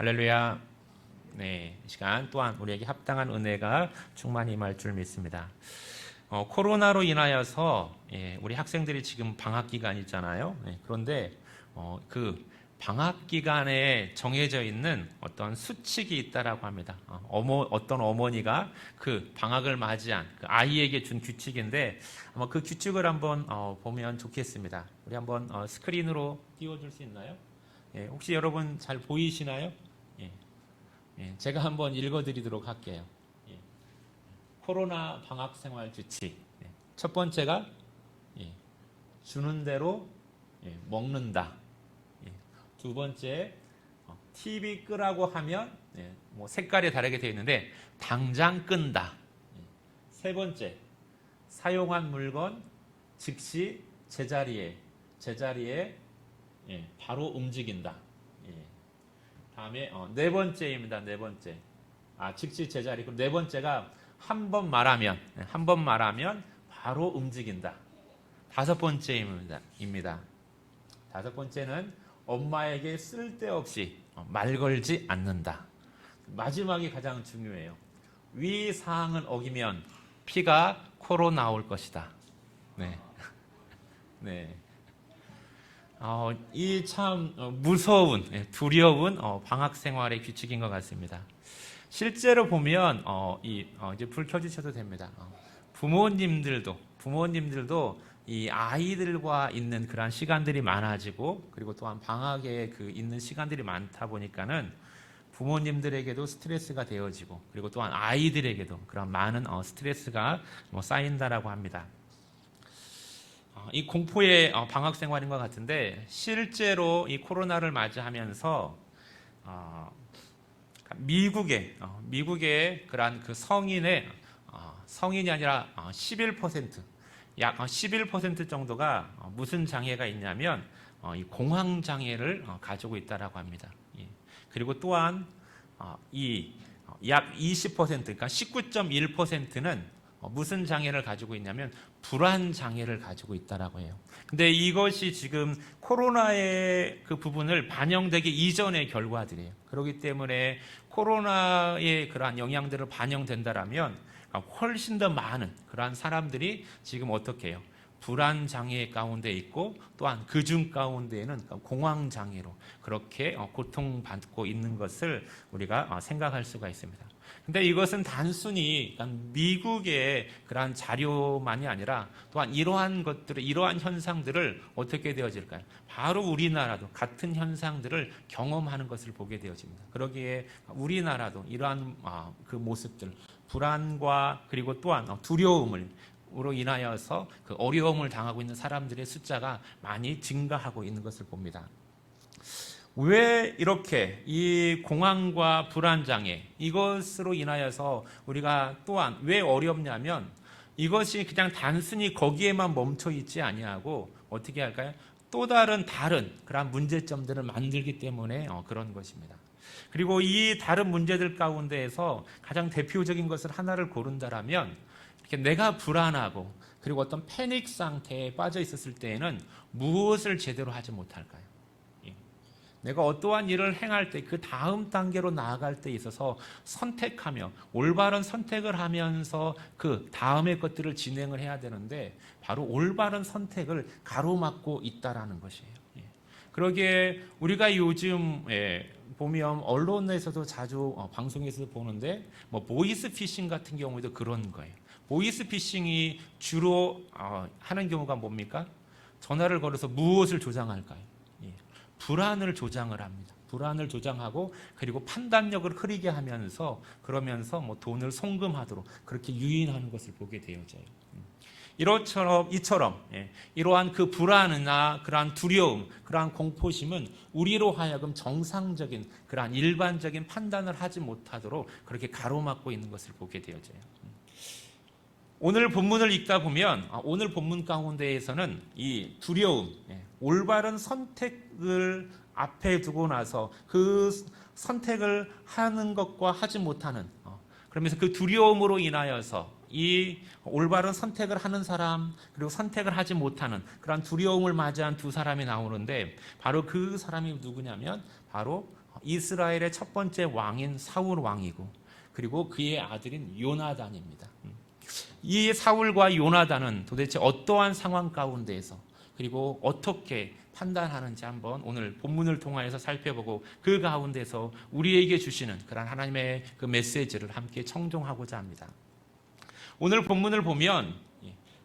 할렐루야. 네, 이 시간 또한 우리에게 합당한 은혜가 충만히 임할 줄 믿습니다. 코로나로 인하여서 우리 학생들이 지금 방학 기간이잖아요. 그런데 그 방학 기간에 정해져 있는 어떤 수칙이 있다라고 합니다. 어떤 어머니가 그 방학을 맞이한 그 아이에게 준 규칙인데 아마 그 규칙을 한번 보면 좋겠습니다. 우리 한번 스크린으로 띄워줄 수 있나요? 혹시 여러분 잘 보이시나요? 제가 한번 읽어드리도록 할게요. 코로나 방학 생활 규칙. 첫 번째가 주는 대로 먹는다. 두 번째, TV 끄라고 하면 뭐 색깔이 다르게 되어 있는데 당장 끈다. 세 번째, 사용한 물건 즉시 제자리에 바로 움직인다. 다음에 네 번째입니다. 네 번째. 즉시 제자리. 그럼 네 번째가 한 번 말하면 바로 움직인다. 다섯 번째입니다. 다섯 번째는 엄마에게 쓸데없이 말 걸지 않는다. 마지막이 가장 중요해요. 위 사항을 어기면 피가 코로 나올 것이다. 네. 네. 이 참 무서운, 두려운 방학 생활의 규칙인 것 같습니다. 실제로 보면 이제 불 켜주셔도 됩니다. 부모님들도 이 아이들과 있는 그런 시간들이 많아지고 그리고 또한 방학에 있는 시간들이 많다 보니까는 부모님들에게도 스트레스가 되어지고 그리고 또한 아이들에게도 그런 많은 스트레스가 쌓인다라고 합니다. 이 공포의 방학 생활인 것 같은데 실제로 이 코로나를 맞이하면서 미국의 그러한 그 성인이 아니라 11%, 약 11% 정도가 무슨 장애가 있냐면 이 공황 장애를 가지고 있다라고 합니다. 그리고 또한 이 약 20%, 그러니까 19.1%는 무슨 장애를 가지고 있냐면 불안 장애를 가지고 있다라고 해요. 근데 이것이 지금 코로나의 그 부분을 반영되기 이전의 결과들이에요. 그렇기 때문에 코로나의 그러한 영향들을 반영된다라면 훨씬 더 많은 그러한 사람들이 지금 어떻게 해요? 불안 장애 가운데 있고 또한 그중 가운데에는 공황 장애로 그렇게 고통받고 있는 것을 우리가 생각할 수가 있습니다. 근데 이것은 단순히 미국의 그러한 자료만이 아니라 또한 이러한 현상들을 어떻게 되어질까요? 바로 우리나라도 같은 현상들을 경험하는 것을 보게 되어집니다. 그러기에 우리나라도 이러한 그 모습들, 불안과 그리고 또한 두려움으로 인하여서 그 어려움을 당하고 있는 사람들의 숫자가 많이 증가하고 있는 것을 봅니다. 왜 이렇게 이 공황과 불안장애 이것으로 인하여서 우리가 또한 왜 어렵냐면 이것이 그냥 단순히 거기에만 멈춰 있지 아니하고 어떻게 할까요? 또 다른 그런 문제점들을 만들기 때문에 그런 것입니다. 그리고 이 다른 문제들 가운데에서 가장 대표적인 것을 하나를 고른다라면 이렇게 내가 불안하고 그리고 어떤 패닉 상태에 빠져 있었을 때에는 무엇을 제대로 하지 못할까요? 내가 어떠한 일을 행할 때 그 다음 단계로 나아갈 때 있어서 선택하며 올바른 선택을 하면서 그 다음의 것들을 진행을 해야 되는데 바로 올바른 선택을 가로막고 있다라는 것이에요. 그러기에 우리가 요즘 보면 언론에서도 자주 방송에서 보는데 보이스 피싱 같은 경우에도 그런 거예요. 보이스 피싱이 주로 하는 경우가 뭡니까? 전화를 걸어서 무엇을 조장할까요? 불안을 조장을 합니다. 불안을 조장하고 그리고 판단력을 흐리게 하면서 그러면서 돈을 송금하도록 그렇게 유인하는 것을 보게 되어져요. 이처럼 이러한 그 불안이나 그러한 두려움, 그러한 공포심은 우리로 하여금 정상적인 그러한 일반적인 판단을 하지 못하도록 그렇게 가로막고 있는 것을 보게 되어져요. 오늘 본문을 읽다 보면 오늘 본문 가운데에서는 이 두려움, 올바른 선택을 앞에 두고 나서 그 선택을 하는 것과 하지 못하는 그러면서 그 두려움으로 인하여서 이 올바른 선택을 하는 사람 그리고 선택을 하지 못하는 그런 두려움을 맞이한 두 사람이 나오는데 바로 그 사람이 누구냐면 바로 이스라엘의 첫 번째 왕인 사울 왕이고, 그리고 그의 아들인 요나단입니다. 이 사울과 요나단은 도대체 어떠한 상황 가운데에서, 그리고 어떻게 판단하는지 한번 오늘 본문을 통하여서 살펴보고, 그 가운데서 우리에게 주시는 그런 하나님의 그 메시지를 함께 청종하고자 합니다. 오늘 본문을 보면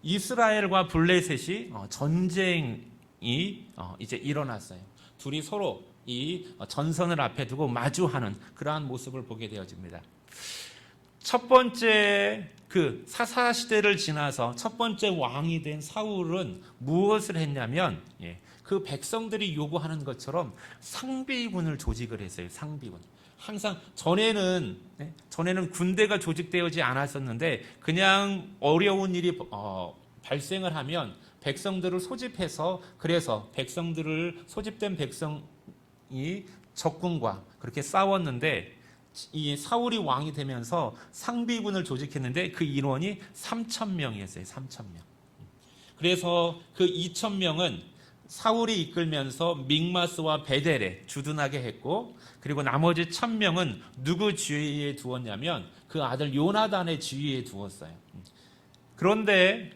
이스라엘과 블레셋이 전쟁이 이제 일어났어요. 둘이 서로 이 전선을 앞에 두고 마주하는 그러한 모습을 보게 되어집니다. 첫 번째 그 사사 시대를 지나서 첫 번째 왕이 된 사울은 무엇을 했냐면, 그 백성들이 요구하는 것처럼 상비군을 조직을 했어요. 상비군. 항상 전에는 군대가 조직되어지 않았었는데, 그냥 어려운 일이 발생을 하면 백성들을 소집해서, 그래서 소집된 백성이 적군과 그렇게 싸웠는데, 이 사울이 왕이 되면서 상비군을 조직했는데 그 인원이 3,000명이었어요. 3,000명. 그래서 그 2,000명은 사울이 이끌면서 믹마스와 베델에 주둔하게 했고, 그리고 나머지 1,000명은 누구 주위에 두었냐면 그 아들 요나단의 주위에 두었어요. 그런데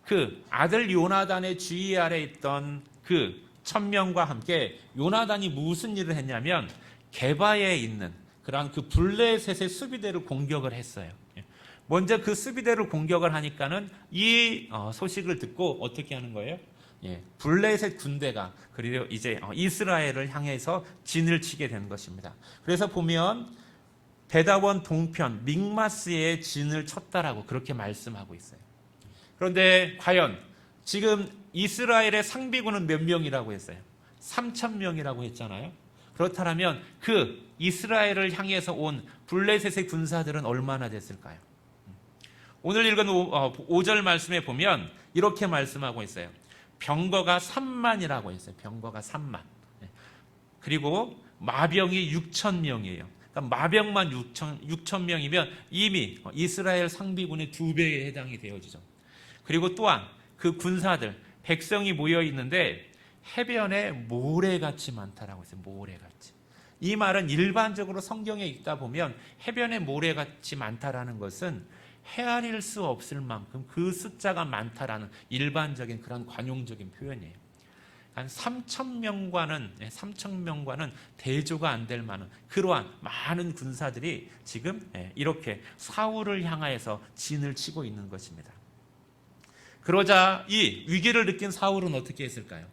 그 아들 요나단의 주위 아래 있던 그 1,000명과 함께 요나단이 무슨 일을 했냐면, 게바에 있는 그러한 그 블레셋의 수비대를 공격을 했어요. 먼저 그 수비대를 공격을 하니까는 이 소식을 듣고 어떻게 하는 거예요? 블레셋 군대가 그리고 이제 이스라엘을 향해서 진을 치게 된 것입니다. 그래서 보면 베다원 동편 믹마스에 진을 쳤다라고 그렇게 말씀하고 있어요. 그런데 과연 지금 이스라엘의 상비군은 몇 명이라고 했어요? 3,000명이라고 했잖아요. 그렇다면 그 이스라엘을 향해서 온 블레셋의 군사들은 얼마나 됐을까요? 오늘 읽은 5절 말씀에 보면 이렇게 말씀하고 있어요. 병거가 3만이라고 했어요. 병거가 3만. 그리고 마병이 6,000명이에요. 그러니까 마병만 6,000명이면 이미 이스라엘 상비군의 2배에 해당이 되어지죠. 그리고 또한 그 군사들, 백성이 모여 있는데 해변에 모래같이 많다라고 했어요. 모래같이. 이 말은 일반적으로 성경에 읽다 보면 해변에 모래같이 많다라는 것은 헤아릴 수 없을 만큼 그 숫자가 많다라는 일반적인 그런 관용적인 표현이에요. 한 3,000명과는 대조가 안 될 만한 그러한 많은 군사들이 지금 이렇게 사울을 향하여서 진을 치고 있는 것입니다. 그러자 이 위기를 느낀 사울은 어떻게 했을까요?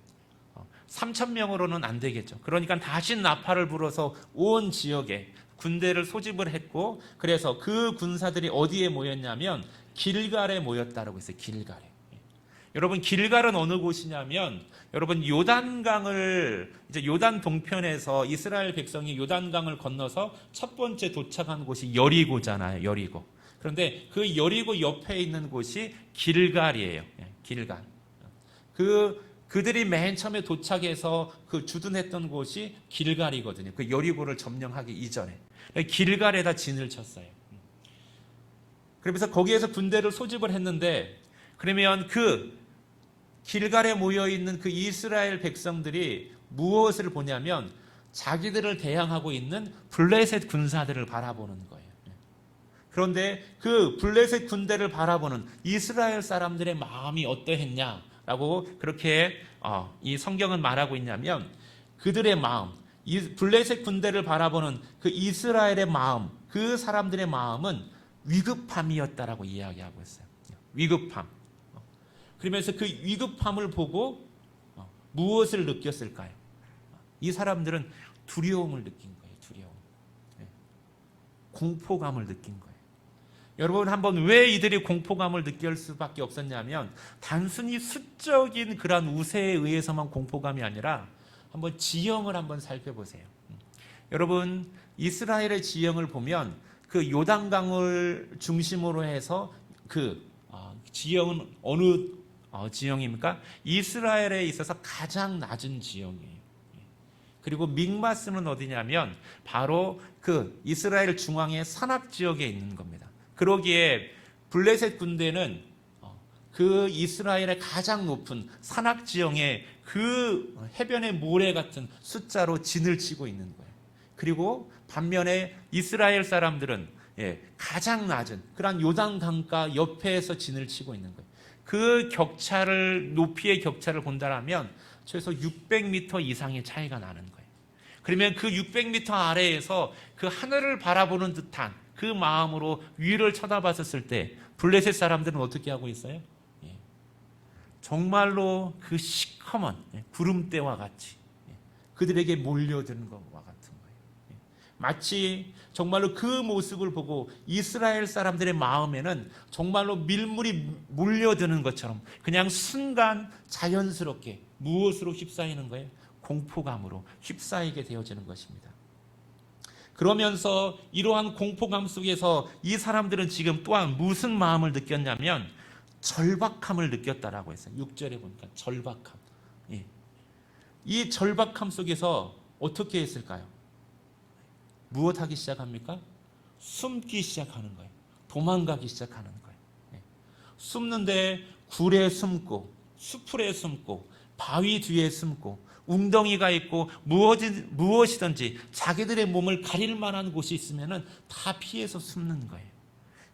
3,000명으로는 안 되겠죠. 그러니까 다시 나팔을 불어서 온 지역에 군대를 소집을 했고, 그래서 그 군사들이 어디에 모였냐면 길갈에 모였다라고 했어요. 길갈에. 여러분, 길갈은 어느 곳이냐면, 여러분 요단강을 이제 요단 동편에서 이스라엘 백성이 요단강을 건너서 첫 번째 도착한 곳이 여리고잖아요. 여리고. 그런데 그 여리고 옆에 있는 곳이 길갈이에요. 길갈. 그들이 맨 처음에 도착해서 그 주둔했던 곳이 길갈이거든요. 그 여리고를 점령하기 이전에. 길갈에다 진을 쳤어요. 그러면서 거기에서 군대를 소집을 했는데, 그러면 그 길갈에 모여있는 그 이스라엘 백성들이 무엇을 보냐면 자기들을 대항하고 있는 블레셋 군사들을 바라보는 거예요. 그런데 그 블레셋 군대를 바라보는 이스라엘 사람들의 마음이 어떠했냐라고 그렇게 이 성경은 말하고 있냐면, 그들의 마음, 이 블레셋 군대를 바라보는 그 이스라엘의 마음, 그 사람들의 마음은 위급함이었다라고 이야기하고 있어요. 위급함. 그러면서 그 위급함을 보고 무엇을 느꼈을까요? 이 사람들은 두려움을 느낀 거예요. 두려움. 공포감을 느낀 거예요. 여러분, 한번 왜 이들이 공포감을 느낄 수밖에 없었냐면, 단순히 수적인 그런 우세에 의해서만 공포감이 아니라 한번 지형을 한번 살펴보세요. 여러분, 이스라엘의 지형을 보면 그 요단강을 중심으로 해서 그 지형은 어느 지형입니까? 이스라엘에 있어서 가장 낮은 지형이에요. 그리고 믹마스는 어디냐면 바로 그 이스라엘 중앙의 산악 지역에 있는 겁니다. 그러기에 블레셋 군대는 그 이스라엘의 가장 높은 산악 지형에 그 해변의 모래 같은 숫자로 진을 치고 있는 거예요. 그리고 반면에 이스라엘 사람들은 가장 낮은 그런 요단 강가 옆에서 진을 치고 있는 거예요. 그 격차를, 높이의 격차를 본다면 최소 600m 이상의 차이가 나는 거예요. 그러면 그 600m 아래에서 그 하늘을 바라보는 듯한 그 마음으로 위를 쳐다봤었을 때 블레셋 사람들은 어떻게 하고 있어요? 정말로 그 시커먼 구름대와 같이 그들에게 몰려드는 것과 같은 거예요. 마치 정말로 그 모습을 보고 이스라엘 사람들의 마음에는 정말로 밀물이 몰려드는 것처럼 그냥 순간 자연스럽게 무엇으로 휩싸이는 거예요? 공포감으로 휩싸이게 되어지는 것입니다. 그러면서 이러한 공포감 속에서 이 사람들은 지금 또한 무슨 마음을 느꼈냐면 절박함을 느꼈다라고 했어요. 6절에 보니까 절박함. 이 절박함 속에서 어떻게 했을까요? 무엇하기 시작합니까? 숨기 시작하는 거예요. 도망가기 시작하는 거예요. 숨는데 굴에 숨고 수풀에 숨고 바위 뒤에 숨고 웅덩이가 있고 무엇이든지 자기들의 몸을 가릴 만한 곳이 있으면 다 피해서 숨는 거예요.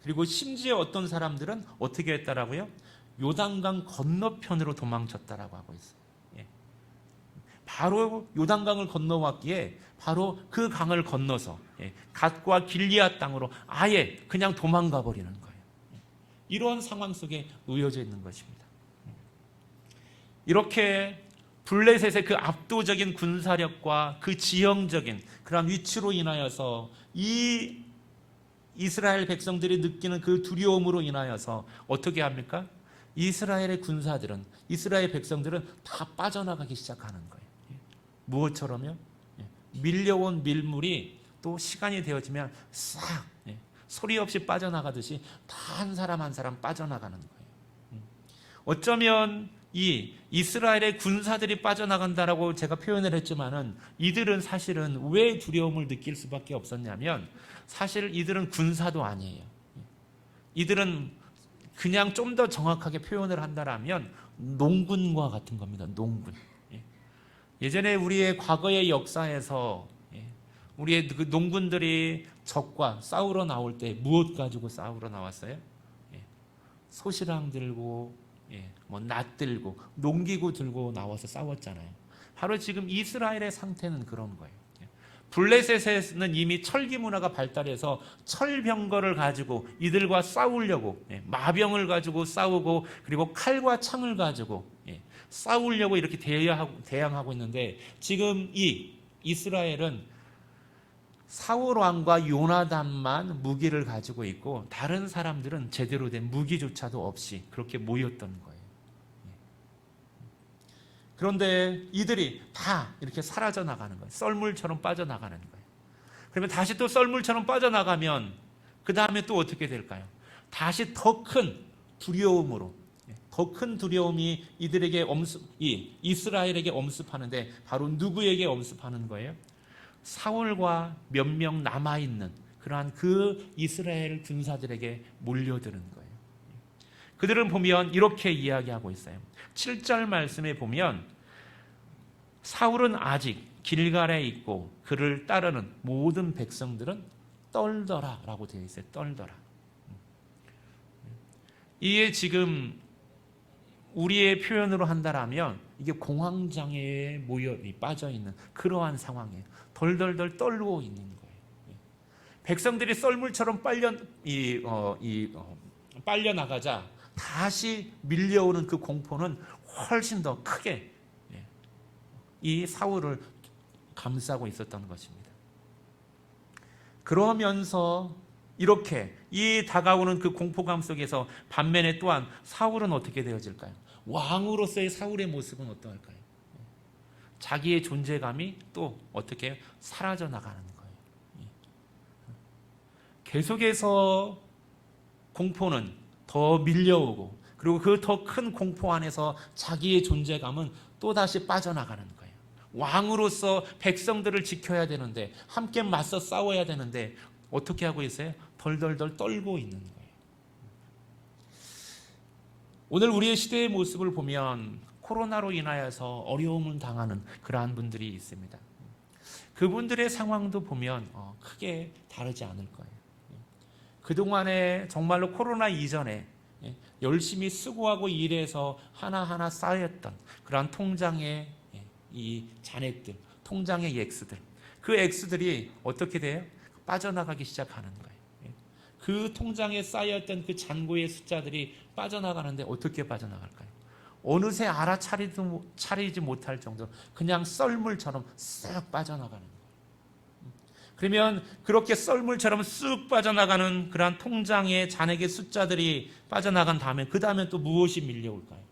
그리고 심지어 어떤 사람들은 어떻게 했다라고요? 요단강 건너편으로 도망쳤다라고 하고 있어요. 바로 요단강을 건너왔기에 바로 그 강을 건너서 갓과 길리앗 땅으로 아예 그냥 도망가 버리는 거예요. 이러한 상황 속에 놓여져 있는 것입니다. 이렇게 블레셋의 그 압도적인 군사력과 그 지형적인 그런 위치로 인하여서 이 이스라엘 백성들이 느끼는 그 두려움으로 인하여서 어떻게 합니까? 이스라엘의 군사들은, 이스라엘 백성들은 다 빠져나가기 시작하는 거예요. 무엇처럼요? 밀려온 밀물이 또 시간이 되어지면 싹 소리 없이 빠져나가듯이 다 한 사람 한 사람 빠져나가는 거예요. 어쩌면 이 이스라엘의 군사들이 빠져나간다라고 제가 표현을 했지만은 이들은 사실은 왜 두려움을 느낄 수밖에 없었냐면 사실 이들은 군사도 아니에요. 이들은 그냥 좀 더 정확하게 표현을 한다라면 농군과 같은 겁니다. 농군. 예전에 우리의 과거의 역사에서 우리의 그 농군들이 적과 싸우러 나올 때 무엇 가지고 싸우러 나왔어요? 소시랑 들고 낫 들고 농기구 들고 나와서 싸웠잖아요. 바로 지금 이스라엘의 상태는 그런 거예요. 블레셋에는 이미 철기 문화가 발달해서 철병거를 가지고 이들과 싸우려고 마병을 가지고 싸우고 그리고 칼과 창을 가지고 싸우려고 이렇게 대항하고 있는데 지금 이 이스라엘은 사울 왕과 요나단만 무기를 가지고 있고 다른 사람들은 제대로 된 무기조차도 없이 그렇게 모였던 거예요. 그런데 이들이 다 이렇게 사라져 나가는 거예요. 썰물처럼 빠져나가는 거예요. 그러면 다시 또 썰물처럼 빠져나가면 그 다음에 또 어떻게 될까요? 다시 더 큰 두려움으로, 더 큰 두려움이 이들에게 이스라엘에게 엄습하는데 바로 누구에게 엄습하는 거예요? 사울과 몇 명 남아있는 그러한 그 이스라엘 군사들에게 몰려드는 거예요. 그들은 보면 이렇게 이야기하고 있어요. 7절 말씀에 보면 사울은 아직 길갈에 있고 그를 따르는 모든 백성들은 떨더라 라고 되어 있어요. 떨더라. 이게 지금 우리의 표현으로 한다라면 이게 공황장애에 빠져있는 그러한 상황이에요. 덜덜덜 떨고 있는 거예요. 백성들이 썰물처럼 빨려나가자 다시 밀려오는 그 공포는 훨씬 더 크게 이 사울을 감싸고 있었던 것입니다. 그러면서 이렇게 이 다가오는 그 공포감 속에서 반면에 또한 사울은 어떻게 되어질까요? 왕으로서의 사울의 모습은 어떠할까요? 자기의 존재감이 또 어떻게 사라져 나가는 거예요. 계속해서 공포는 더 밀려오고 그리고 그 더 큰 공포 안에서 자기의 존재감은 또다시 빠져나가는 거예요. 왕으로서 백성들을 지켜야 되는데 함께 맞서 싸워야 되는데 어떻게 하고 있어요? 덜덜덜 떨고 있는 거예요. 오늘 우리의 시대의 모습을 보면 코로나로 인하여서 어려움을 당하는 그러한 분들이 있습니다. 그분들의 상황도 보면 크게 다르지 않을 거예요. 그동안에 정말로 코로나 이전에 열심히 수고하고 일해서 하나하나 쌓였던 그러한 통장의 이 잔액들, 통장의 액수들, 그 액수들이 어떻게 돼요? 빠져나가기 시작하는 거예요. 그 통장에 쌓였던 그 잔고의 숫자들이 빠져나가는데 어떻게 빠져나갈까요? 어느새 알아차리지 못할 정도로 그냥 썰물처럼 쓱 빠져나가는 거예요. 그러면 그렇게 썰물처럼 쑥 빠져나가는 그러한 통장의 잔액의 숫자들이 빠져나간 다음에 그 다음에 또 무엇이 밀려올까요?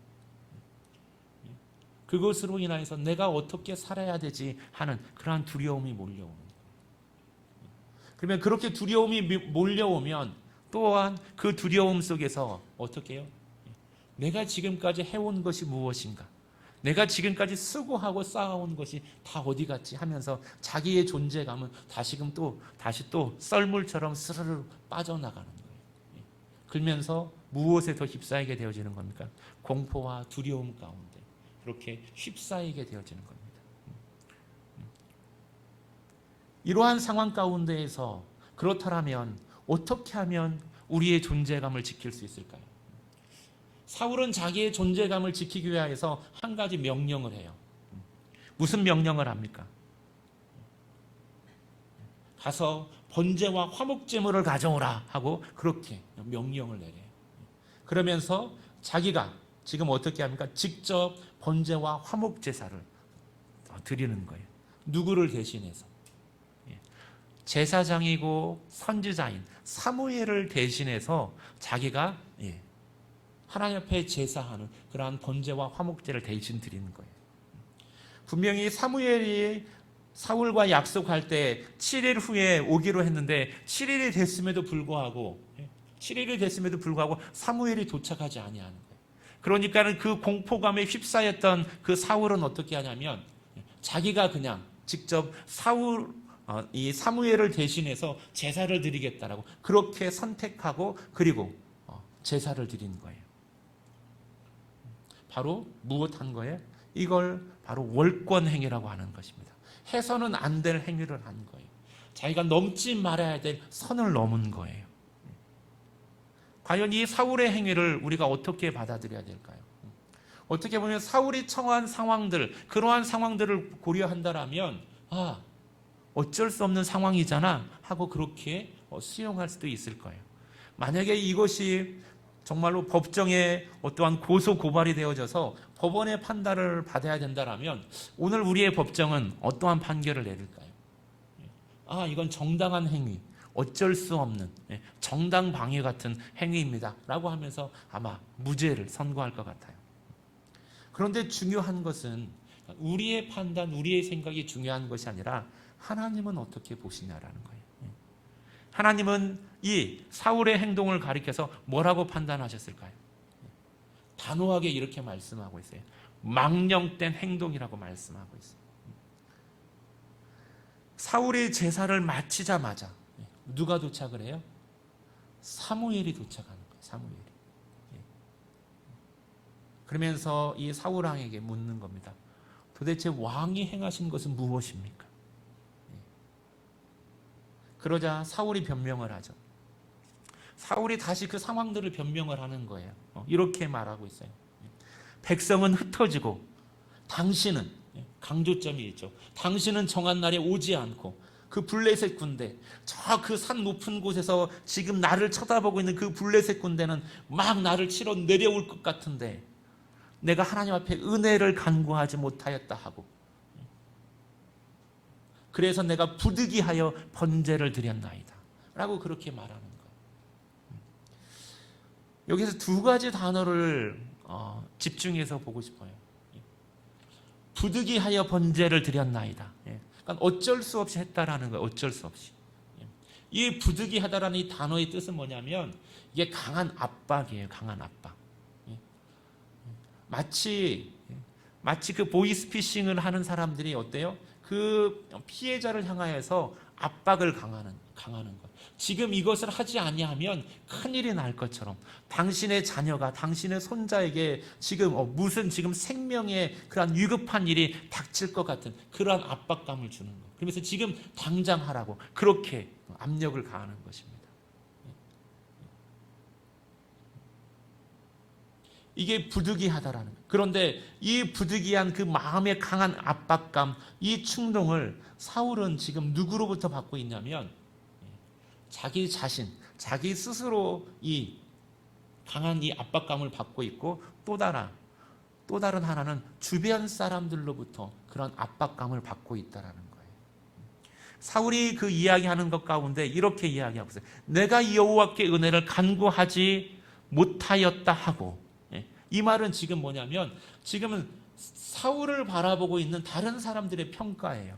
그것으로 인해서 내가 어떻게 살아야 되지 하는 그러한 두려움이 몰려오는 거예요. 그러면 그렇게 두려움이 몰려오면 또한 그 두려움 속에서 어떻게 해요? 내가 지금까지 해온 것이 무엇인가? 내가 지금까지 수고하고 쌓아온 것이 다 어디 갔지 하면서 자기의 존재감은 다시 또 썰물처럼 스르르 빠져나가는 거예요. 그러면서 무엇에 더 휩싸이게 되어지는 겁니까? 공포와 두려움 가운데 그렇게 휩싸이게 되어지는 겁니다. 이러한 상황 가운데에서 그렇다면 어떻게 하면 우리의 존재감을 지킬 수 있을까요? 사울은 자기의 존재감을 지키기 위해서 한 가지 명령을 해요. 무슨 명령을 합니까? 가서 번제와 화목제물을 가져오라 하고 그렇게 명령을 내려요. 그러면서 자기가 지금 어떻게 합니까? 직접 번제와 화목제사를 드리는 거예요. 누구를 대신해서? 제사장이고 선지자인 사무엘을 대신해서 자기가 하나님 앞에 제사하는 그러한 번제와 화목제를 대신 드리는 거예요. 분명히 사무엘이 사울과 약속할 때 7일 후에 오기로 했는데 7일이 됐음에도 불구하고 사무엘이 도착하지 아니하는 거예요. 그러니까는 그 공포감에 휩싸였던 그 사울은 어떻게 하냐면 자기가 그냥 직접 이 사무엘을 대신해서 제사를 드리겠다라고 그렇게 선택하고 그리고 제사를 드리는 거예요. 바로 무엇한 거예요? 이걸 바로 월권행위라고 하는 것입니다. 해서는 안 될 행위를 한 거예요. 자기가 넘지 말아야 될 선을 넘은 거예요. 과연 이 사울의 행위를 우리가 어떻게 받아들여야 될까요? 어떻게 보면 사울이 처한 상황들, 그러한 상황들을 고려한다라면 어쩔 수 없는 상황이잖아 하고 그렇게 수용할 수도 있을 거예요. 만약에 이것이 정말로 법정에 어떠한 고소 고발이 되어져서 법원의 판단을 받아야 된다라면 오늘 우리의 법정은 어떠한 판결을 내릴까요? 이건 정당한 행위, 어쩔 수 없는 정당 방해 같은 행위입니다 라고 하면서 아마 무죄를 선고할 것 같아요. 그런데 중요한 것은 우리의 판단, 우리의 생각이 중요한 것이 아니라 하나님은 어떻게 보시냐라는 거예요. 하나님은 이 사울의 행동을 가리켜서 뭐라고 판단하셨을까요? 단호하게 이렇게 말씀하고 있어요. 망령된 행동이라고 말씀하고 있어요. 사울의 제사를 마치자마자 누가 도착을 해요? 사무엘이 도착하는 거예요. 사무엘이. 그러면서 이 사울 왕에게 묻는 겁니다. 도대체 왕이 행하신 것은 무엇입니까? 그러자 사울이 변명을 하죠. 사울이 다시 그 상황들을 변명을 하는 거예요. 이렇게 말하고 있어요. 백성은 흩어지고 당신은, 강조점이 있죠. 당신은 정한 날에 오지 않고 그 블레셋 군대, 저 그 산 높은 곳에서 지금 나를 쳐다보고 있는 그 블레셋 군대는 막 나를 치러 내려올 것 같은데 내가 하나님 앞에 은혜를 간구하지 못하였다 하고 그래서 내가 부득이하여 번제를 드렸나이다 라고 그렇게 말하는 거예요. 여기서 두 가지 단어를 집중해서 보고 싶어요. 부득이하여 번제를 드렸나이다. 그러니까 어쩔 수 없이 했다라는 거예요. 어쩔 수 없이. 이 부득이하다라는 이 단어의 뜻은 뭐냐면 이게 강한 압박이에요. 강한 압박. 마치 그 보이스피싱을 하는 사람들이 어때요? 그 피해자를 향하여서 압박을 강하는 것. 지금 이것을 하지 아니하면 큰일이 날 것처럼 당신의 자녀가 당신의 손자에게 지금 무슨 지금 생명의 그러한 위급한 일이 닥칠 것 같은 그러한 압박감을 주는 것. 그러면서 지금 당장 하라고 그렇게 압력을 가하는 것입니다. 이게 부득이하다라는 거예요. 그런데 이 부득이한 그 마음의 강한 압박감, 이 충동을 사울은 지금 누구로부터 받고 있냐면 자기 자신, 자기 스스로 이 강한 이 압박감을 받고 있고 또 다른 하나는 주변 사람들로부터 그런 압박감을 받고 있다라는 거예요. 사울이 그 이야기하는 것 가운데 이렇게 이야기하고 있어요. 내가 여호와께 은혜를 간구하지 못하였다 하고, 이 말은 지금 뭐냐면 지금은 사울을 바라보고 있는 다른 사람들의 평가예요.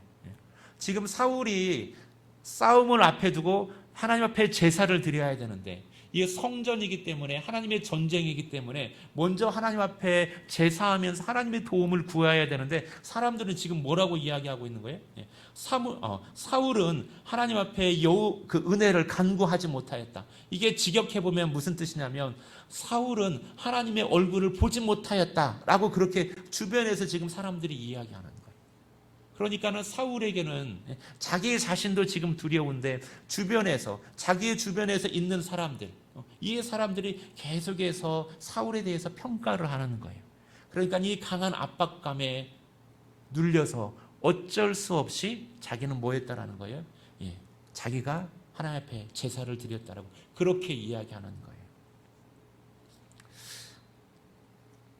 지금 사울이 싸움을 앞에 두고 하나님 앞에 제사를 드려야 되는데 이게 성전이기 때문에 하나님의 전쟁이기 때문에 먼저 하나님 앞에 제사하면서 하나님의 도움을 구해야 되는데 사람들은 지금 뭐라고 이야기하고 있는 거예요? 사울은 하나님 앞에 그 은혜를 간구하지 못하였다. 이게 직역해보면 무슨 뜻이냐면 사울은 하나님의 얼굴을 보지 못하였다라고 그렇게 주변에서 지금 사람들이 이야기하는 거예요. 그러니까는 사울에게는 자기 자신도 지금 두려운데 자기의 주변에서 있는 사람들, 이 사람들이 계속해서 사울에 대해서 평가를 하는 거예요. 그러니까 이 강한 압박감에 눌려서 어쩔 수 없이 자기는 뭐 했다라는 거예요? 자기가 하나님 앞에 제사를 드렸다라고 그렇게 이야기하는 거예요.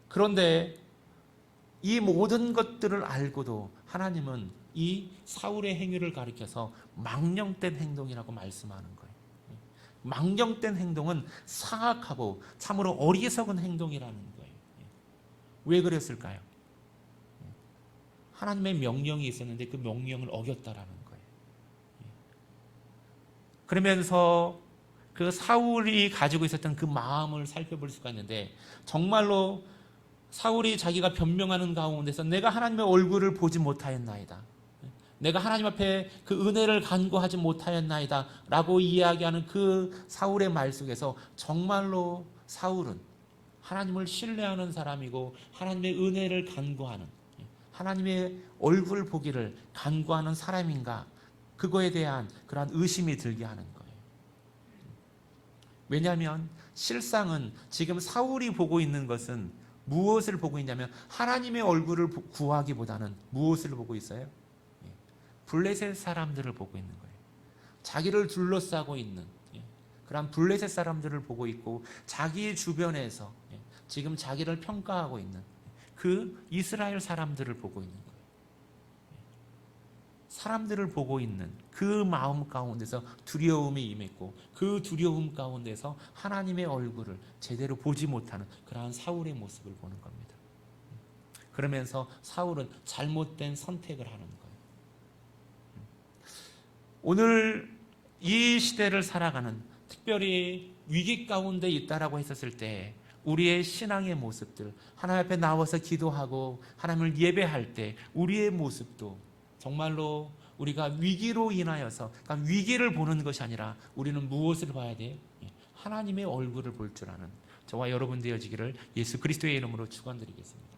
그런데 이 모든 것들을 알고도 하나님은 이 사울의 행위를 가리켜서 망령된 행동이라고 말씀하는 거예요. 망령된 행동은 사악하고 참으로 어리석은 행동이라는 거예요. 왜 그랬을까요? 하나님의 명령이 있었는데 그 명령을 어겼다라는 거예요. 그러면서 그 사울이 가지고 있었던 그 마음을 살펴볼 수가 있는데 정말로 사울이 자기가 변명하는 가운데서 내가 하나님의 얼굴을 보지 못하였나이다. 내가 하나님 앞에 그 은혜를 간구하지 못하였나이다 라고 이야기하는 그 사울의 말 속에서 정말로 사울은 하나님을 신뢰하는 사람이고 하나님의 은혜를 간구하는 하나님의 얼굴 보기를 간구하는 사람인가 그거에 대한 그러한 의심이 들게 하는 거예요. 왜냐하면 실상은 지금 사울이 보고 있는 것은 무엇을 보고 있냐면 하나님의 얼굴을 구하기보다는 무엇을 보고 있어요? 블레셋 사람들을 보고 있는 거예요. 자기를 둘러싸고 있는 그런 블레셋 사람들을 보고 있고 자기 주변에서 지금 자기를 평가하고 있는 그 이스라엘 사람들을 보고 있는 거예요. 사람들을 보고 있는 그 마음 가운데서 두려움이 임했고 그 두려움 가운데서 하나님의 얼굴을 제대로 보지 못하는 그러한 사울의 모습을 보는 겁니다. 그러면서 사울은 잘못된 선택을 하는 거예요. 오늘 이 시대를 살아가는 특별히 위기 가운데 있다라고 했었을 때 우리의 신앙의 모습들 하나님 앞에 나와서 기도하고 하나님을 예배할 때 우리의 모습도 정말로 우리가 위기로 인하여서 그러니까 위기를 보는 것이 아니라 우리는 무엇을 봐야 돼요? 하나님의 얼굴을 볼 줄 아는 저와 여러분 되어지기를 예수 그리스도의 이름으로 축원드리겠습니다.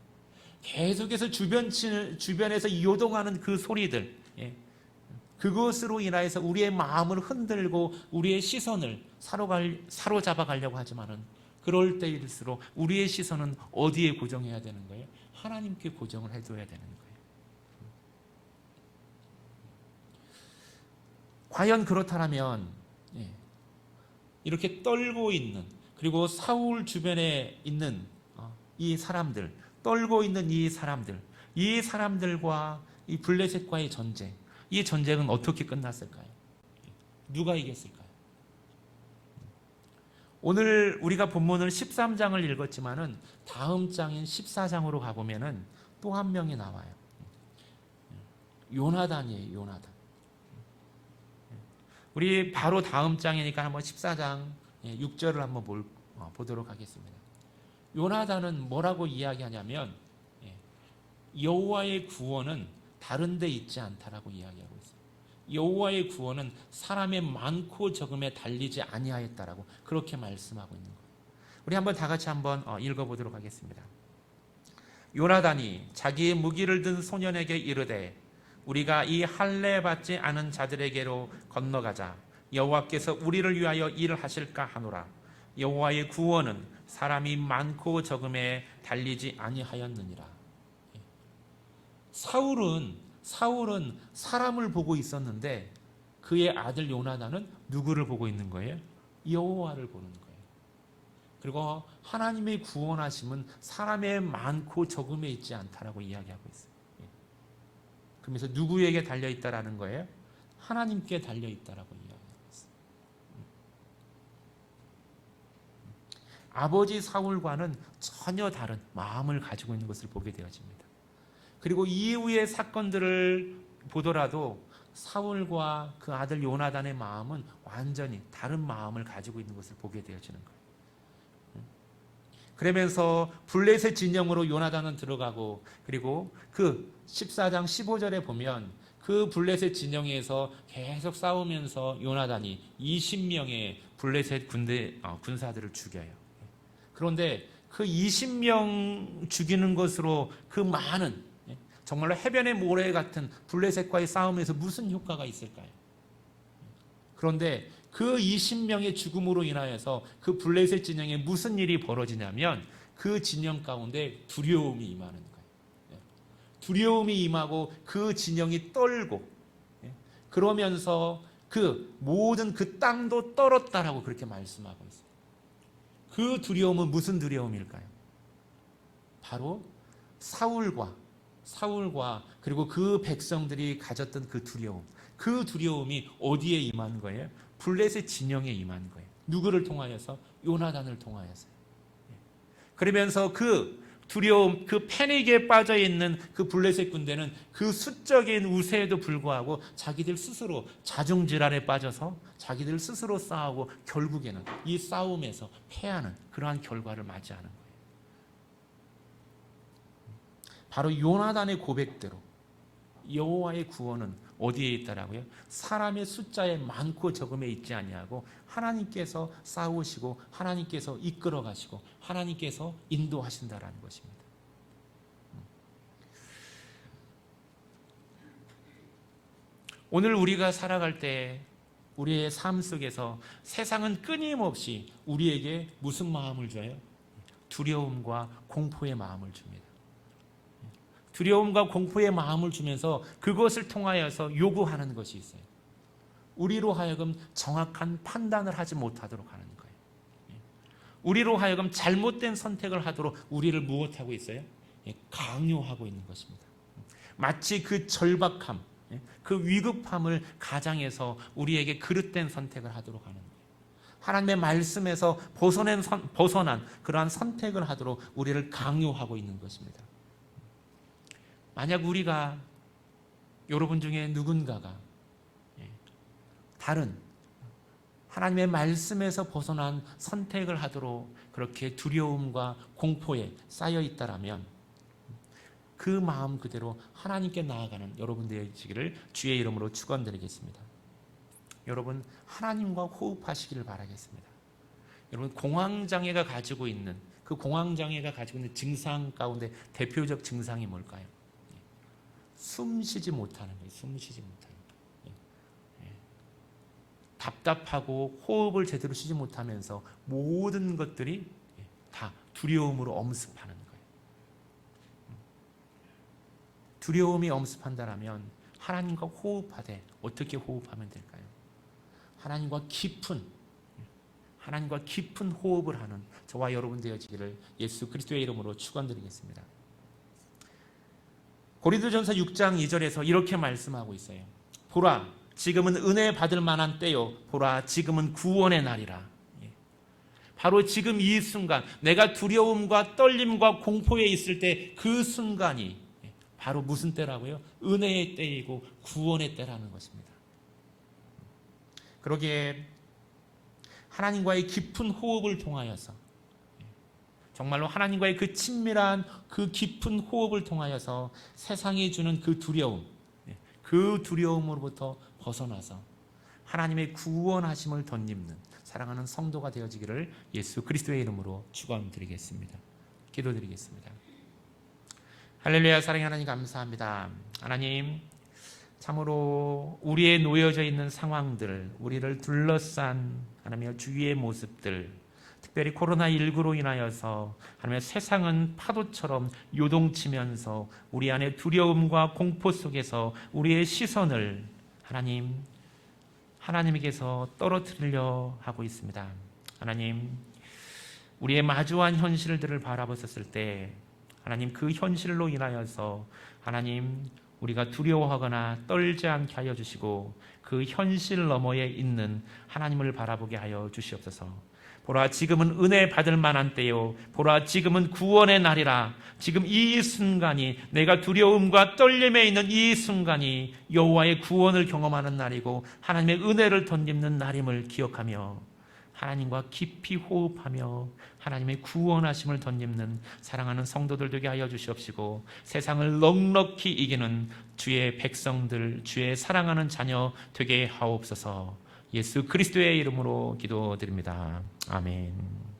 계속해서 주변에서 요동하는 그 소리들 그것으로 인하여서 우리의 마음을 흔들고 우리의 시선을 사로잡아 가려고 하지만은 그럴 때일수록 우리의 시선은 어디에 고정해야 되는 거예요? 하나님께 고정을 해둬야 되는 거예요. 과연 그렇다면 이렇게 떨고 있는 그리고 사울 주변에 있는 이 사람들 떨고 있는 이 사람들과 이 블레셋과의 전쟁 이 전쟁은 어떻게 끝났을까요? 누가 이겼을까요? 오늘 우리가 본문을 13장을 읽었지만은 다음 장인 14장으로 가보면은 또 한 명이 나와요. 요나단이에요. 요나단. 우리 바로 다음 장이니까 한번 14장 6절을 한번 보도록 하겠습니다. 요나단은 뭐라고 이야기하냐면 여호와의 구원은 다른 데 있지 않다라고 이야기하고 있어요. 여호와의 구원은 사람의 많고 적음에 달리지 아니하였다라고 그렇게 말씀하고 있는 거예요. 우리 한번 다 같이 한번 읽어보도록 하겠습니다. 요나단이 자기의 무기를 든 소년에게 이르되 우리가 이 할례 받지 않은 자들에게로 건너가자. 여호와께서 우리를 위하여 일을 하실까 하노라. 여호와의 구원은 사람이 많고 적음에 달리지 아니하였느니라. 사울은 사람을 보고 있었는데 그의 아들 요나단은 누구를 보고 있는 거예요? 여호와를 보는 거예요. 그리고 하나님의 구원하심은 사람의 많고 적음에 있지 않다라고 이야기하고 있어요. 그러면서 누구에게 달려있다라는 거예요? 하나님께 달려있다라고 이야기하고 있어요. 아버지 사울과는 전혀 다른 마음을 가지고 있는 것을 보게 되어집니다. 그리고 이후의 사건들을 보더라도 사울과 그 아들 요나단의 마음은 완전히 다른 마음을 가지고 있는 것을 보게 되어지는 거예요. 그러면서 블레셋 진영으로 요나단은 들어가고, 그리고 그 14장 15절에 보면 그 블레셋 진영에서 계속 싸우면서 요나단이 20명의 블레셋 군사들을 죽여요. 그런데 그 20명 죽이는 것으로 그 많은, 정말로 해변의 모래 같은 블레셋과의 싸움에서 무슨 효과가 있을까요? 그런데 그 20명의 죽음으로 인하여서 그 블레셋 진영에 무슨 일이 벌어지냐면 그 진영 가운데 두려움이 임하는 거예요. 두려움이 임하고 그 진영이 떨고, 그러면서 그 모든 그 땅도 떨었다라고 그렇게 말씀하고 있어요. 그 두려움은 무슨 두려움일까요? 바로 사울과 그리고 그 백성들이 가졌던 그 두려움이 어디에 임한 거예요? 블레셋 진영에 임한 거예요. 누구를 통하여서? 요나단을 통하여서. 그러면서 그 두려움, 그 패닉에 빠져 있는 그 블레셋 군대는 그 수적인 우세에도 불구하고 자기들 스스로 자중질환에 빠져서 자기들 스스로 싸우고 결국에는 이 싸움에서 패하는 그러한 결과를 맞이하는 거예요. 바로 요나단의 고백대로 여호와의 구원은 어디에 있다라고요? 사람의 숫자에 많고 적음에 있지 아니하고 하나님께서 싸우시고 하나님께서 이끌어 가시고 하나님께서 인도하신다라는 것입니다. 오늘 우리가 살아갈 때 우리의 삶 속에서 세상은 끊임없이 우리에게 무슨 마음을 줘요? 두려움과 공포의 마음을 줍니다. 두려움과 공포의 마음을 주면서 그것을 통하여서 요구하는 것이 있어요. 우리로 하여금 정확한 판단을 하지 못하도록 하는 거예요. 우리로 하여금 잘못된 선택을 하도록 우리를 무엇하고 있어요? 강요하고 있는 것입니다. 마치 그 절박함, 그 위급함을 가장해서 우리에게 그릇된 선택을 하도록 하는 거예요. 하나님의 말씀에서 벗어난 그러한 선택을 하도록 우리를 강요하고 있는 것입니다. 만약 우리가, 여러분 중에 누군가가 다른 하나님의 말씀에서 벗어난 선택을 하도록 그렇게 두려움과 공포에 쌓여 있다라면 그 마음 그대로 하나님께 나아가는 여러분 되시기를 주의 이름으로 축원드리겠습니다. 여러분, 하나님과 호흡하시기를 바라겠습니다. 여러분, 공황장애가 가지고 있는 증상 가운데 대표적 증상이 뭘까요? 숨 쉬지 못하는 거예요. 숨쉬지 못하는 거예요. 답답하고 호흡을 제대로 쉬지 못하면서 모든 것들이 다 두려움으로 엄습하는 거예요. 두려움이 엄습한다라면 하나님과 호흡하되 어떻게 호흡하면 될까요? 하나님과 깊은 호흡을 하는 저와 여러분 되어지기를 예수 그리스도의 이름으로 축원드리겠습니다. 고린도전서 6장 2절에서 이렇게 말씀하고 있어요. 보라, 지금은 은혜 받을 만한 때요. 보라, 지금은 구원의 날이라. 바로 지금 이 순간, 내가 두려움과 떨림과 공포에 있을 때 그 순간이 바로 무슨 때라고요? 은혜의 때이고 구원의 때라는 것입니다. 그러기에 하나님과의 깊은 호흡을 통하여서, 정말로 하나님과의 그 친밀한 그 깊은 호흡을 통하여서 세상이 주는 그 두려움으로부터 벗어나서 하나님의 구원하심을 덧입는 사랑하는 성도가 되어지기를 예수 그리스도의 이름으로 축원드리겠습니다. 기도드리겠습니다. 할렐루야. 사랑의 하나님 감사합니다. 하나님, 참으로 우리의 놓여져 있는 상황들, 우리를 둘러싼 하나님의 주위의 모습들, 특별히 코로나19로 인하여서 하나님의 세상은 파도처럼 요동치면서 우리 안에 두려움과 공포 속에서 우리의 시선을 하나님에게서 떨어뜨리려 하고 있습니다. 하나님, 우리의 마주한 현실들을 바라보았을 때 하나님, 그 현실로 인하여서 하나님, 우리가 두려워하거나 떨지 않게 하여 주시고 그 현실 너머에 있는 하나님을 바라보게 하여 주시옵소서. 보라, 지금은 은혜 받을 만한 때요, 보라, 지금은 구원의 날이라. 지금 이 순간이, 내가 두려움과 떨림에 있는 이 순간이 여호와의 구원을 경험하는 날이고 하나님의 은혜를 덧입는 날임을 기억하며 하나님과 깊이 호흡하며 하나님의 구원하심을 덧입는 사랑하는 성도들 되게 하여 주시옵시고 세상을 넉넉히 이기는 주의 백성들, 주의 사랑하는 자녀 되게 하옵소서. 예수 그리스도의 이름으로 기도드립니다. 아멘.